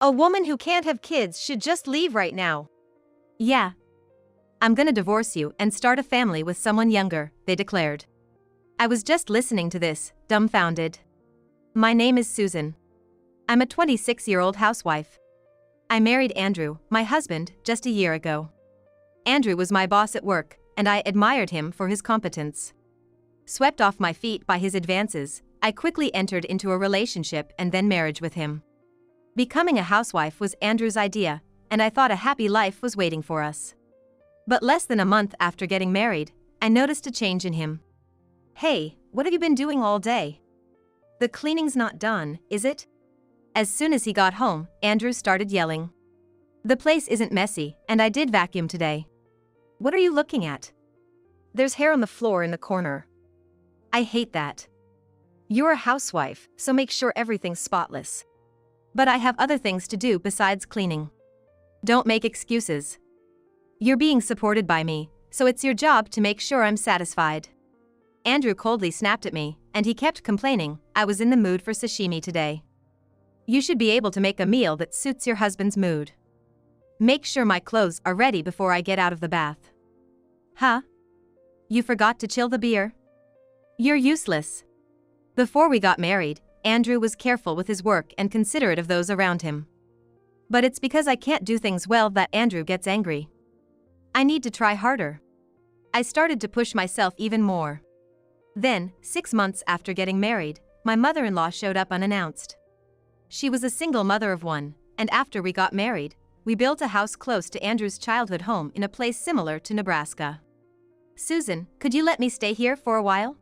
A woman who can't have kids should just leave right now. Yeah. I'm gonna divorce you and start a family with someone younger, they declared. I was just listening to this, dumbfounded. My name is Susan. I'm a 26-year-old housewife. I married Andrew, my husband, just a year ago. Andrew was my boss at work, and I admired him for his competence. Swept off my feet by his advances, I quickly entered into a relationship and then marriage with him. Becoming a housewife was Andrew's idea, and I thought a happy life was waiting for us. But less than a month after getting married, I noticed a change in him. "Hey, what have you been doing all day? The cleaning's not done, is it?" As soon as he got home, Andrew started yelling. "The place isn't messy, and I did vacuum today." "What are you looking at?" "There's hair on the floor in the corner." "I hate that." "You're a housewife, so make sure everything's spotless." "But I have other things to do besides cleaning." "Don't make excuses. You're being supported by me, so it's your job to make sure I'm satisfied." Andrew coldly snapped at me, and he kept complaining, "I was in the mood for sashimi today." "You should be able to make a meal that suits your husband's mood. Make sure my clothes are ready before I get out of the bath." "Huh? You forgot to chill the beer? You're useless." Before we got married, Andrew was careful with his work and considerate of those around him. But it's because I can't do things well that Andrew gets angry. I need to try harder. I started to push myself even more. Then, 6 months after getting married, my mother-in-law showed up unannounced. She was a single mother of one, and after we got married, we built a house close to Andrew's childhood home in a place similar to Nebraska. "Susan, could you let me stay here for a while?"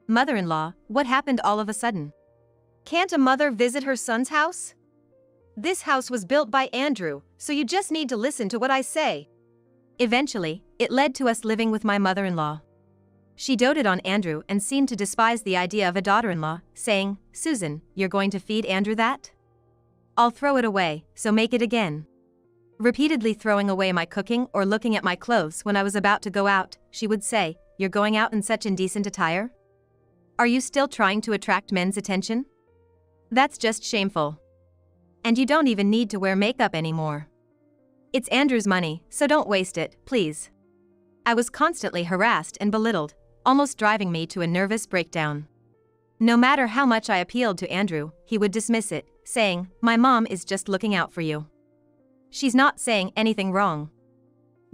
"Mother-in-law, what happened all of a sudden?" "Can't a mother visit her son's house? This house was built by Andrew, so you just need to listen to what I say." Eventually, it led to us living with my mother-in-law. She doted on Andrew and seemed to despise the idea of a daughter-in-law, saying, "Susan, you're going to feed Andrew that? I'll throw it away, so make it again." Repeatedly throwing away my cooking or looking at my clothes when I was about to go out, she would say, "You're going out in such indecent attire? Are you still trying to attract men's attention? That's just shameful. And you don't even need to wear makeup anymore. It's Andrew's money, so don't waste it, please." I was constantly harassed and belittled, almost driving me to a nervous breakdown. No matter how much I appealed to Andrew, he would dismiss it, saying, "My mom is just looking out for you. She's not saying anything wrong."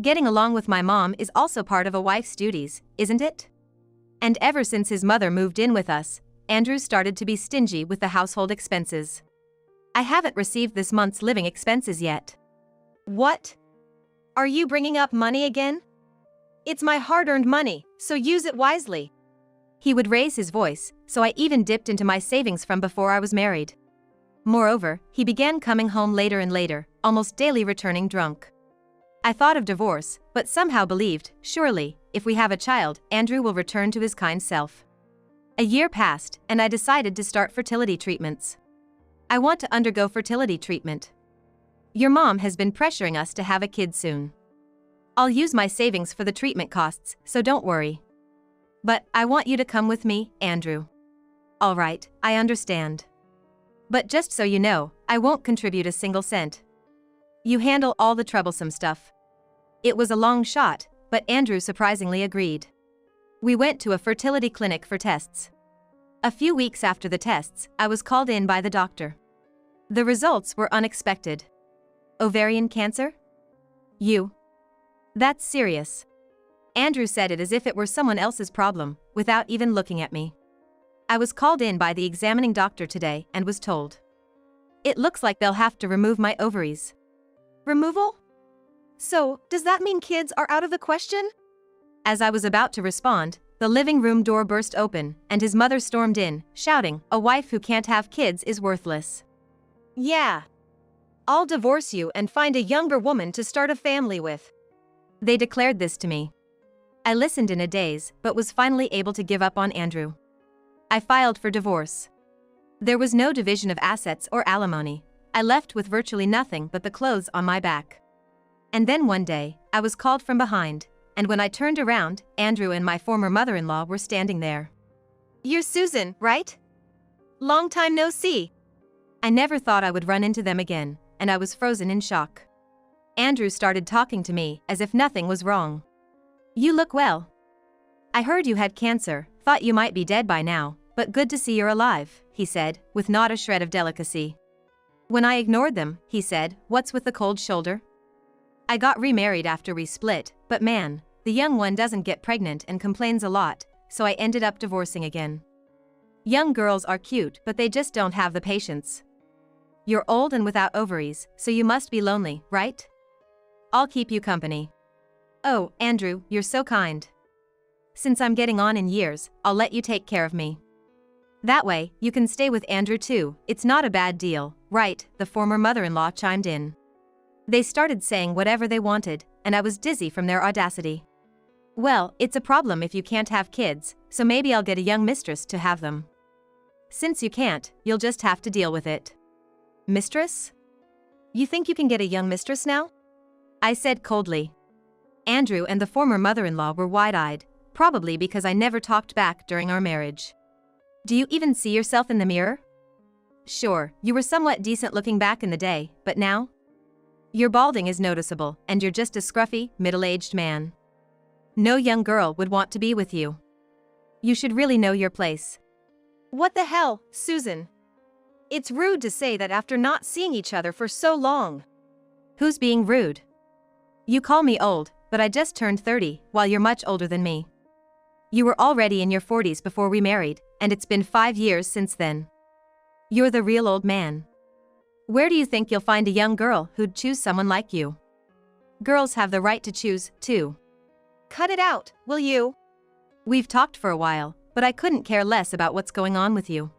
Getting along with my mom is also part of a wife's duties, isn't it? And ever since his mother moved in with us, Andrew started to be stingy with the household expenses. I haven't received this month's living expenses yet. "What? Are you bringing up money again? It's my hard-earned money, so use it wisely." He would raise his voice, so I even dipped into my savings from before I was married. Moreover, he began coming home later and later, almost daily returning drunk. I thought of divorce, but somehow believed, surely, if we have a child, Andrew will return to his kind self. A year passed, and I decided to start fertility treatments. I want to undergo fertility treatment. Your mom has been pressuring us to have a kid soon. I'll use my savings for the treatment costs, so don't worry. But I want you to come with me, Andrew. All right, I understand. But just so you know, I won't contribute a single cent. You handle all the troublesome stuff. It was a long shot, but Andrew surprisingly agreed. We went to a fertility clinic for tests. A few weeks after the tests, I was called in by the doctor. The results were unexpected. Ovarian cancer? That's serious. Andrew said it as if it were someone else's problem, without even looking at me. I was called in by the examining doctor today and was told, "It looks like they'll have to remove my ovaries." "Removal? So, does that mean kids are out of the question?" As I was about to respond, the living room door burst open, and his mother stormed in, shouting, "A wife who can't have kids is worthless." "Yeah. I'll divorce you and find a younger woman to start a family with." They declared this to me. I listened in a daze, but was finally able to give up on Andrew. I filed for divorce. There was no division of assets or alimony. I left with virtually nothing but the clothes on my back. And then one day, I was called from behind, and when I turned around, Andrew and my former mother-in-law were standing there. "You're Susan, right? Long time no see." I never thought I would run into them again, and I was frozen in shock. Andrew started talking to me as if nothing was wrong. "You look well. I heard you had cancer, thought you might be dead by now, but good to see you're alive," he said, with not a shred of delicacy. When I ignored them, he said, "What's with the cold shoulder?" "I got remarried after we split, but man, the young one doesn't get pregnant and complains a lot, so I ended up divorcing again. Young girls are cute, but they just don't have the patience. You're old and without ovaries, so you must be lonely, right? I'll keep you company." "Oh, Andrew, you're so kind. Since I'm getting on in years, I'll let you take care of me. That way, you can stay with Andrew too, it's not a bad deal, right?" the former mother-in-law chimed in. They started saying whatever they wanted, and I was dizzy from their audacity. "Well, it's a problem if you can't have kids, so maybe I'll get a young mistress to have them." "Since you can't, you'll just have to deal with it." "Mistress? You think you can get a young mistress now?" I said coldly. Andrew and the former mother-in-law were wide-eyed, probably because I never talked back during our marriage. "Do you even see yourself in the mirror? Sure, you were somewhat decent looking back in the day, but now? Your balding is noticeable, and you're just a scruffy, middle-aged man. No young girl would want to be with you. You should really know your place." "What the hell, Susan? It's rude to say that after not seeing each other for so long." "Who's being rude? You call me old, but I just turned 30, while you're much older than me. You were already in your 40s before we married, and it's been 5 years since then. You're the real old man. Where do you think you'll find a young girl who'd choose someone like you? Girls have the right to choose, too." "Cut it out, will you?" "We've talked for a while, but I couldn't care less about what's going on with you.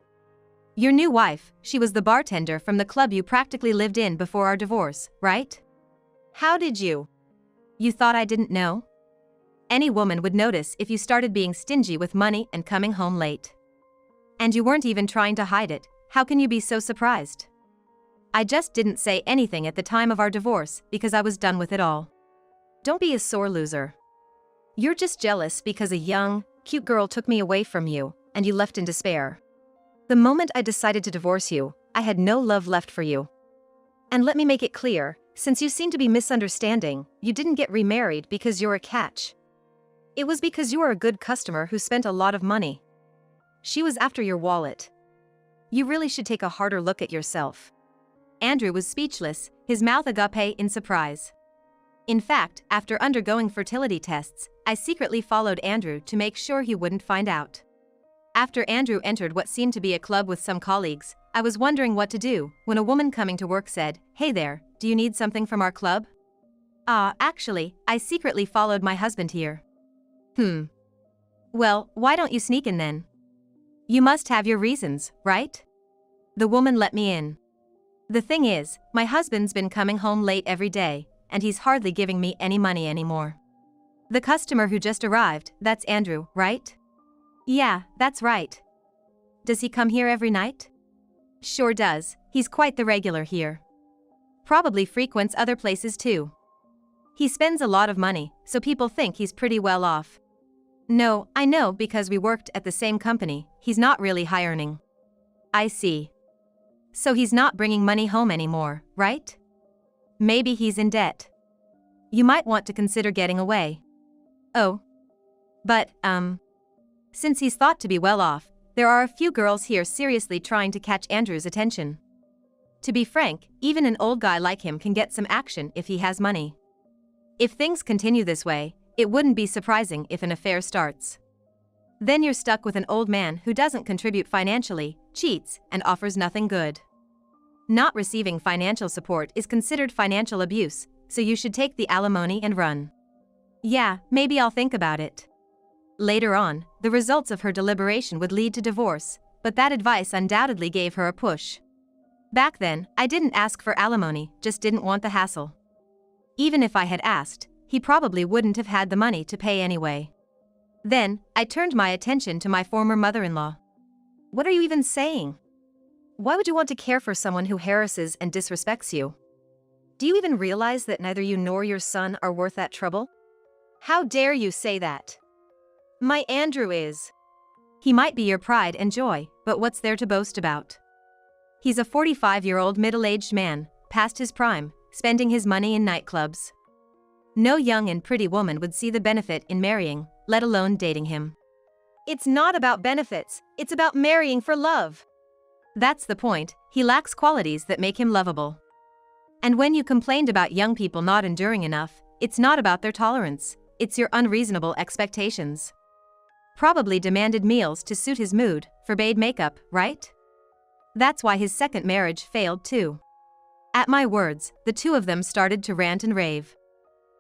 Your new wife, she was the bartender from the club you practically lived in before our divorce, right?" "How did you?" "You thought I didn't know? Any woman would notice if you started being stingy with money and coming home late. And you weren't even trying to hide it, how can you be so surprised? I just didn't say anything at the time of our divorce because I was done with it all." "Don't be a sore loser. You're just jealous because a young, cute girl took me away from you, and you left in despair. The moment I decided to divorce you, I had no love left for you. And let me make it clear, since you seem to be misunderstanding, you didn't get remarried because you're a catch. It was because you were a good customer who spent a lot of money. She was after your wallet. You really should take a harder look at yourself." Andrew was speechless, his mouth agape in surprise. In fact, after undergoing fertility tests, I secretly followed Andrew to make sure he wouldn't find out. After Andrew entered what seemed to be a club with some colleagues, I was wondering what to do when a woman coming to work said, "Hey there, do you need something from our club?" Actually, I secretly followed my husband here." "Well, why don't you sneak in then? You must have your reasons, right?" The woman let me in. "The thing is, my husband's been coming home late every day, and he's hardly giving me any money anymore." "The customer who just arrived, that's Andrew, right?" "Yeah, that's right." "Does he come here every night?" "Sure does, he's quite the regular here. Probably frequents other places too. He spends a lot of money, so people think he's pretty well off." "No, I know because we worked at the same company, he's not really high earning." "I see. So he's not bringing money home anymore, right? Maybe he's in debt. You might want to consider getting away." "Oh. But, since he's thought to be well off, there are a few girls here seriously trying to catch Andrew's attention. To be frank, even an old guy like him can get some action if he has money. If things continue this way, it wouldn't be surprising if an affair starts. Then you're stuck with an old man who doesn't contribute financially, cheats, and offers nothing good. Not receiving financial support is considered financial abuse, so you should take the alimony and run." "Yeah, maybe I'll think about it." Later on, the results of her deliberation would lead to divorce, but that advice undoubtedly gave her a push. Back then, I didn't ask for alimony, just didn't want the hassle. Even if I had asked, he probably wouldn't have had the money to pay anyway. Then, I turned my attention to my former mother-in-law. "What are you even saying? Why would you want to care for someone who harasses and disrespects you? Do you even realize that neither you nor your son are worth that trouble? How dare you say that? My Andrew is." "He might be your pride and joy, but what's there to boast about? He's a 45-year-old middle-aged man, past his prime, spending his money in nightclubs. No young and pretty woman would see the benefit in marrying, let alone dating him. It's not about benefits, it's about marrying for love. That's the point, he lacks qualities that make him lovable. And when you complained about young people not enduring enough, it's not about their tolerance, it's your unreasonable expectations. Probably demanded meals to suit his mood, forbade makeup, right? That's why his second marriage failed too. At my words, the two of them started to rant and rave.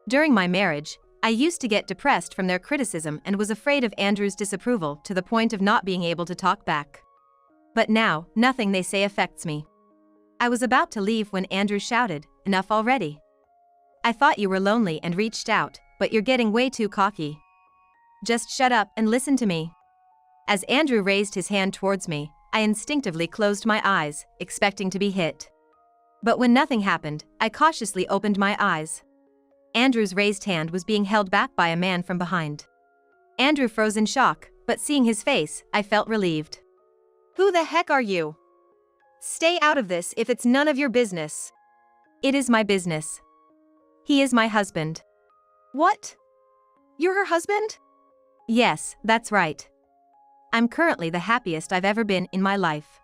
During my marriage, I used to get depressed from their criticism and was afraid of Andrew's disapproval to the point of not being able to talk back. But now, nothing they say affects me. I was about to leave when Andrew shouted, "Enough already. I thought you were lonely and reached out, but you're getting way too cocky. Just shut up and listen to me." As Andrew raised his hand towards me, I instinctively closed my eyes, expecting to be hit. But when nothing happened, I cautiously opened my eyes. Andrew's raised hand was being held back by a man from behind. Andrew froze in shock, but seeing his face, I felt relieved. Who the heck are you? Stay out of this if it's none of your business. It is my business. He is my husband. What? You're her husband? Yes, that's right. I'm currently the happiest I've ever been in my life.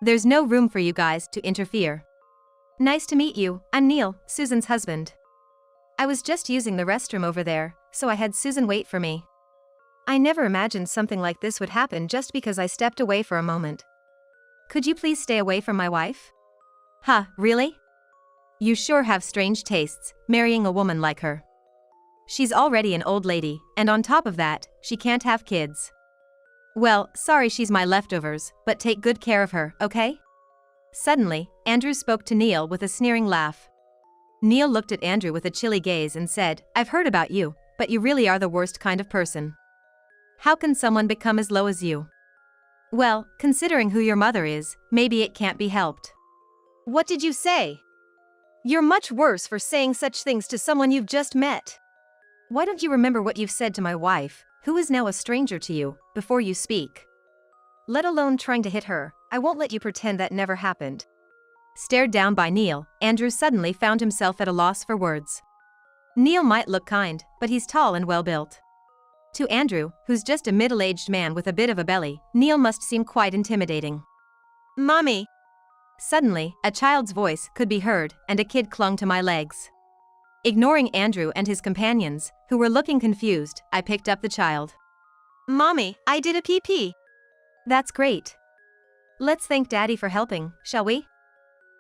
There's no room for you guys to interfere. Nice to meet you, I'm Neil, Susan's husband. I was just using the restroom over there, so I had Susan wait for me. I never imagined something like this would happen just because I stepped away for a moment. Could you please stay away from my wife? Huh, really? You sure have strange tastes, marrying a woman like her. She's already an old lady, and on top of that, she can't have kids. Well, sorry she's my leftovers, but take good care of her, okay? Suddenly, Andrew spoke to Neil with a sneering laugh. Neil looked at Andrew with a chilly gaze and said, "I've heard about you, but you really are the worst kind of person. How can someone become as low as you? Well, considering who your mother is, maybe it can't be helped." What did you say? You're much worse for saying such things to someone you've just met. Why don't you remember what you've said to my wife, who is now a stranger to you, before you speak? Let alone trying to hit her, I won't let you pretend that never happened. Stared down by Neil, Andrew suddenly found himself at a loss for words. Neil might look kind, but he's tall and well-built. To Andrew, who's just a middle-aged man with a bit of a belly, Neil must seem quite intimidating. Mommy! Suddenly, a child's voice could be heard, and a kid clung to my legs. Ignoring Andrew and his companions, who were looking confused, I picked up the child. Mommy, I did a pee-pee. That's great. Let's thank Daddy for helping, shall we?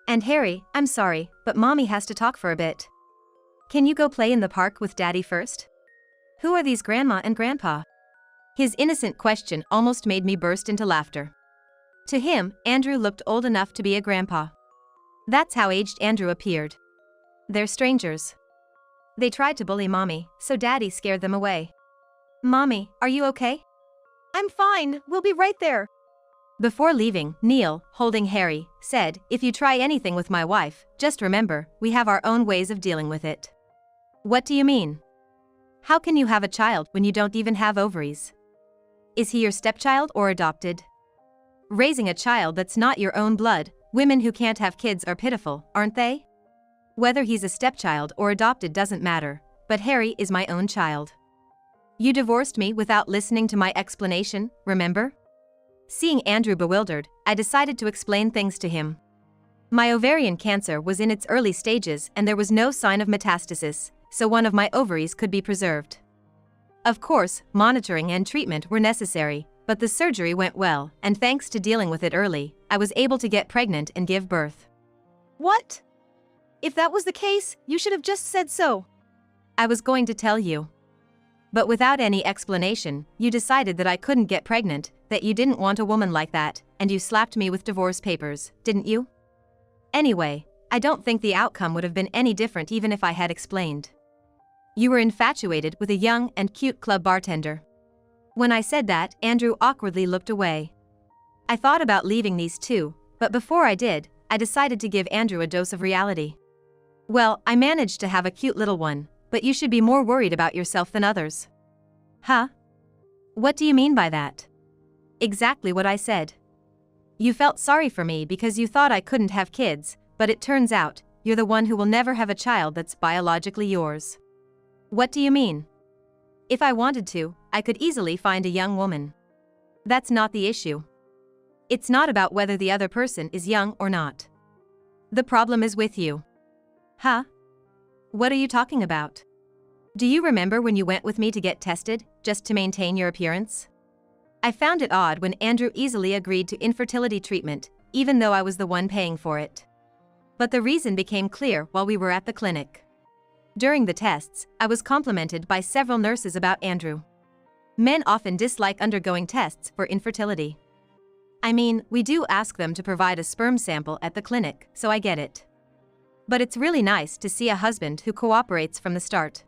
And Harry, I'm sorry, but Mommy has to talk for a bit. Can you go play in the park with Daddy first? Who are these Grandma and Grandpa? His innocent question almost made me burst into laughter. To him, Andrew looked old enough to be a grandpa. That's how aged Andrew appeared. They're strangers. They tried to bully Mommy, so Daddy scared them away. Mommy, are you okay? I'm fine, we'll be right there. Before leaving, Neil, holding Harry, said, "If you try anything with my wife, just remember, we have our own ways of dealing with it." What do you mean? How can you have a child when you don't even have ovaries? Is he your stepchild or adopted? Raising a child that's not your own blood, women who can't have kids are pitiful, aren't they? Whether he's a stepchild or adopted doesn't matter, but Harry is my own child. You divorced me without listening to my explanation, remember? Seeing Andrew bewildered, I decided to explain things to him. My ovarian cancer was in its early stages and there was no sign of metastasis, so one of my ovaries could be preserved. Of course, monitoring and treatment were necessary, but the surgery went well, and thanks to dealing with it early, I was able to get pregnant and give birth. What? If that was the case, you should have just said so. I was going to tell you. But without any explanation, you decided that I couldn't get pregnant, that you didn't want a woman like that, and you slapped me with divorce papers, didn't you? Anyway, I don't think the outcome would have been any different even if I had explained. You were infatuated with a young and cute club bartender. When I said that, Andrew awkwardly looked away. I thought about leaving these two, but before I did, I decided to give Andrew a dose of reality. Well, I managed to have a cute little one, but you should be more worried about yourself than others. Huh? What do you mean by that? Exactly what I said. You felt sorry for me because you thought I couldn't have kids, but it turns out, you're the one who will never have a child that's biologically yours. What do you mean? If I wanted to, I could easily find a young woman. That's not the issue. It's not about whether the other person is young or not. The problem is with you. Huh? What are you talking about? Do you remember when you went with me to get tested, just to maintain your appearance? I found it odd when Andrew easily agreed to infertility treatment, even though I was the one paying for it. But the reason became clear while we were at the clinic. During the tests, I was complimented by several nurses about Andrew. Men often dislike undergoing tests for infertility. I mean, we do ask them to provide a sperm sample at the clinic, so I get it. But it's really nice to see a husband who cooperates from the start.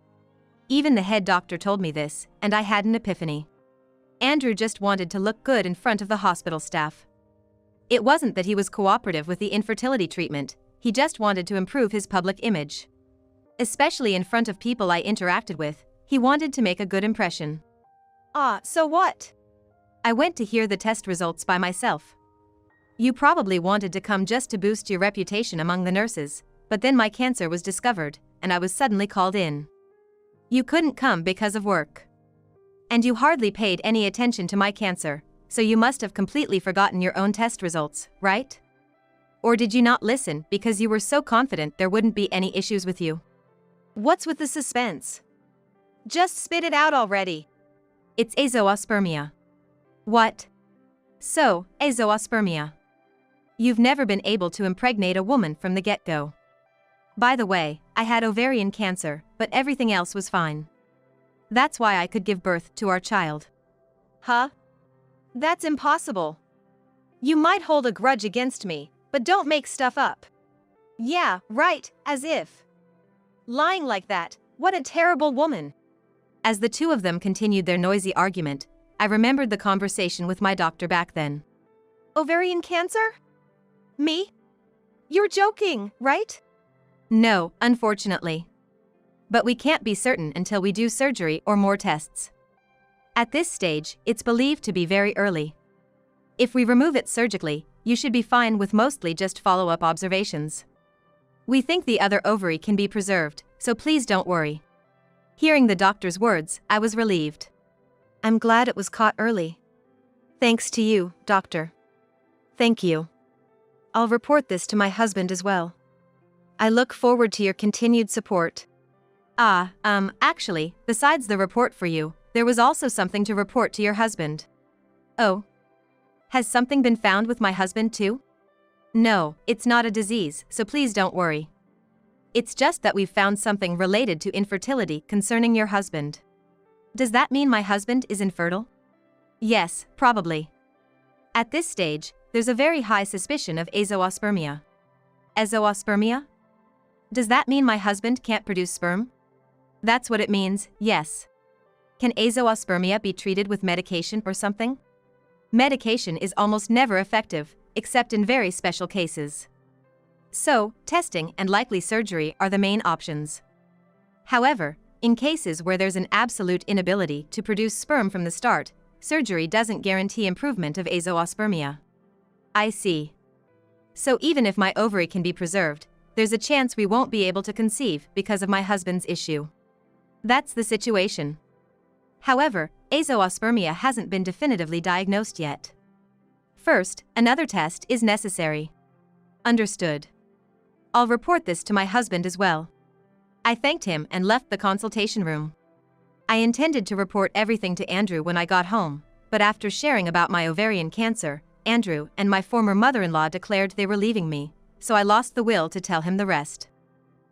Even the head doctor told me this, and I had an epiphany. Andrew just wanted to look good in front of the hospital staff. It wasn't that he was cooperative with the infertility treatment, he just wanted to improve his public image. Especially in front of people I interacted with, he wanted to make a good impression. So what? I went to hear the test results by myself. You probably wanted to come just to boost your reputation among the nurses, but then my cancer was discovered, and I was suddenly called in. You couldn't come because of work. And you hardly paid any attention to my cancer, so you must have completely forgotten your own test results, right? Or did you not listen because you were so confident there wouldn't be any issues with you? What's with the suspense? Just spit it out already. It's azoospermia. What? So, azoospermia. You've never been able to impregnate a woman from the get-go. By the way, I had ovarian cancer, but everything else was fine. That's why I could give birth to our child. Huh? That's impossible. You might hold a grudge against me, but don't make stuff up. Yeah, right, as if. Lying like that, what a terrible woman. As the two of them continued their noisy argument, I remembered the conversation with my doctor back then. Ovarian cancer? Me? You're joking, right? No, unfortunately. But we can't be certain until we do surgery or more tests. At this stage, it's believed to be very early. If we remove it surgically, you should be fine with mostly just follow-up observations. We think the other ovary can be preserved, so please don't worry. Hearing the doctor's words, I was relieved. I'm glad it was caught early. Thanks to you, doctor. Thank you. I'll report this to my husband as well. I look forward to your continued support. Actually, besides the report for you, there was also something to report to your husband. Oh. Has something been found with my husband too? No, it's not a disease, so please don't worry. It's just that we've found something related to infertility concerning your husband. Does that mean my husband is infertile? Yes, probably. At this stage, there's a very high suspicion of azoospermia. Azoospermia? Does that mean my husband can't produce sperm? That's what it means, yes. Can azoospermia be treated with medication or something? Medication is almost never effective, except in very special cases. So, testing and likely surgery are the main options. However, in cases where there's an absolute inability to produce sperm from the start, surgery doesn't guarantee improvement of azoospermia. I see. So even if my ovary can be preserved, there's a chance we won't be able to conceive because of my husband's issue. That's the situation. However, azoospermia hasn't been definitively diagnosed yet. First, another test is necessary. Understood. I'll report this to my husband as well. I thanked him and left the consultation room. I intended to report everything to Andrew when I got home, but after sharing about my ovarian cancer, Andrew and my former mother-in-law declared they were leaving me, so I lost the will to tell him the rest.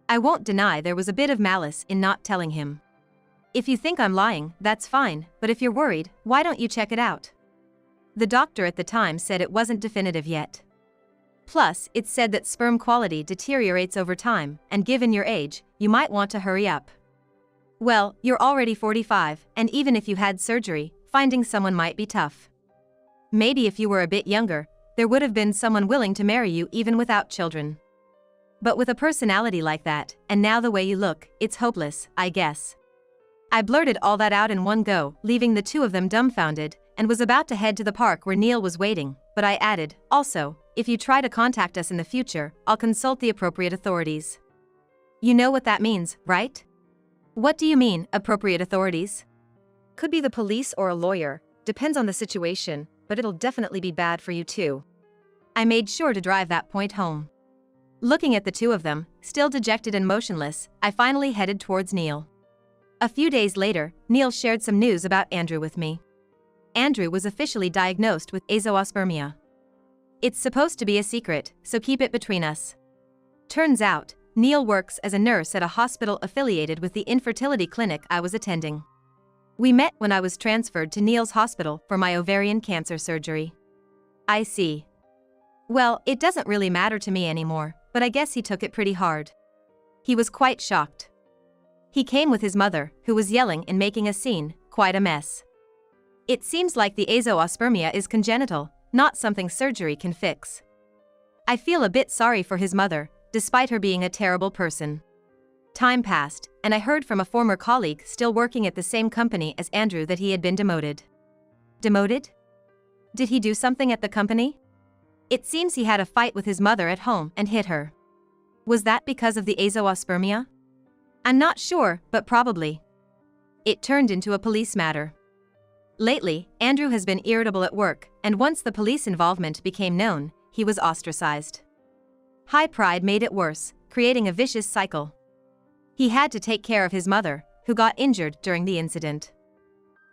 I won't deny there was a bit of malice in not telling him. If you think I'm lying, that's fine, but if you're worried, why don't you check it out? The doctor at the time said it wasn't definitive yet. Plus, it said that sperm quality deteriorates over time, and given your age, you might want to hurry up. Well, you're already 45, and even if you had surgery, finding someone might be tough. Maybe if you were a bit younger, there would have been someone willing to marry you even without children. But with a personality like that, and now the way you look, it's hopeless, I guess. I blurted all that out in one go, leaving the two of them dumbfounded, and was about to head to the park where Neil was waiting, but I added, also, if you try to contact us in the future, I'll consult the appropriate authorities. You know what that means, right? What do you mean, appropriate authorities? Could be the police or a lawyer, depends on the situation, but it'll definitely be bad for you too. I made sure to drive that point home. Looking at the two of them, still dejected and motionless, I finally headed towards Neil. A few days later, Neil shared some news about Andrew with me. Andrew was officially diagnosed with azoospermia. It's supposed to be a secret, so keep it between us. Turns out, Neil works as a nurse at a hospital affiliated with the infertility clinic I was attending. We met when I was transferred to Neil's hospital for my ovarian cancer surgery. I see. Well, it doesn't really matter to me anymore, but I guess he took it pretty hard. He was quite shocked. He came with his mother, who was yelling and making a scene, quite a mess. It seems like the azoospermia is congenital, not something surgery can fix. I feel a bit sorry for his mother, despite her being a terrible person. Time passed, and I heard from a former colleague still working at the same company as Andrew that he had been demoted. Demoted? Did he do something at the company? It seems he had a fight with his mother at home and hit her. Was that because of the azoospermia? I'm not sure, but probably. It turned into a police matter. Lately, Andrew has been irritable at work, and once the police involvement became known, he was ostracized. High pride made it worse, creating a vicious cycle. He had to take care of his mother, who got injured during the incident.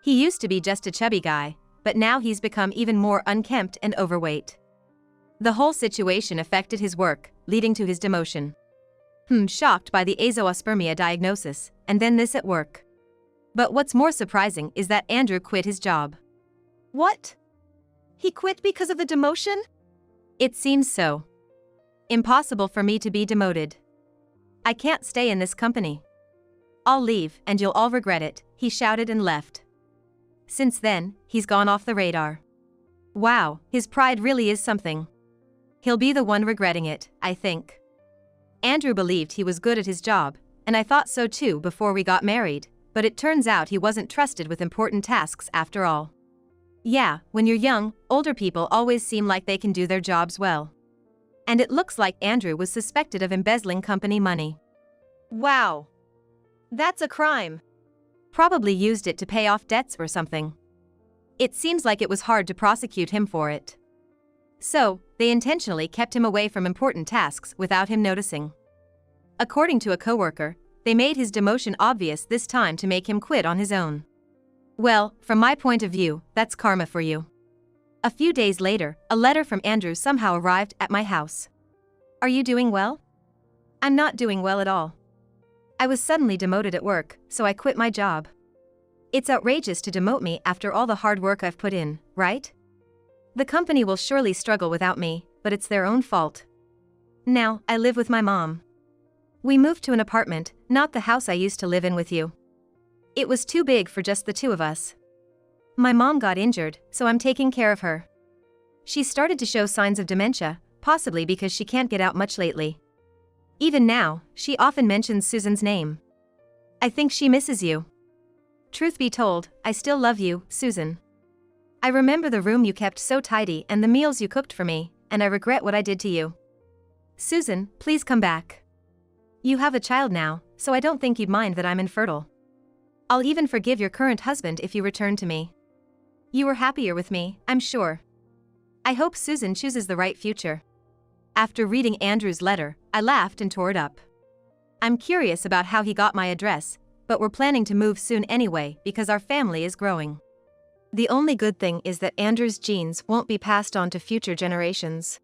He used to be just a chubby guy, but now he's become even more unkempt and overweight. The whole situation affected his work, leading to his demotion. Shocked by the azoospermia diagnosis, and then this at work. But what's more surprising is that Andrew quit his job. What? He quit because of the demotion? It seems so. Impossible for me to be demoted. I can't stay in this company. I'll leave, and you'll all regret it, he shouted and left. Since then, he's gone off the radar. Wow, his pride really is something. He'll be the one regretting it, I think. Andrew believed he was good at his job, and I thought so too before we got married, but it turns out he wasn't trusted with important tasks after all. Yeah, when you're young, older people always seem like they can do their jobs well. And it looks like Andrew was suspected of embezzling company money. Wow. That's a crime. Probably used it to pay off debts or something. It seems like it was hard to prosecute him for it. So, they intentionally kept him away from important tasks without him noticing. According to a coworker, they made his demotion obvious this time to make him quit on his own. Well, from my point of view, that's karma for you. A few days later, a letter from Andrew somehow arrived at my house. Are you doing well? I'm not doing well at all. I was suddenly demoted at work, so I quit my job. It's outrageous to demote me after all the hard work I've put in, right? The company will surely struggle without me, but it's their own fault. Now, I live with my mom. We moved to an apartment, not the house I used to live in with you. It was too big for just the two of us. My mom got injured, so I'm taking care of her. She started to show signs of dementia, possibly because she can't get out much lately. Even now, she often mentions Susan's name. I think she misses you. Truth be told, I still love you, Susan. I remember the room you kept so tidy and the meals you cooked for me, and I regret what I did to you. Susan, please come back. You have a child now, so I don't think you'd mind that I'm infertile. I'll even forgive your current husband if you return to me. You were happier with me, I'm sure. I hope Susan chooses the right future. After reading Andrew's letter, I laughed and tore it up. I'm curious about how he got my address, but we're planning to move soon anyway because our family is growing. The only good thing is that Andrew's genes won't be passed on to future generations.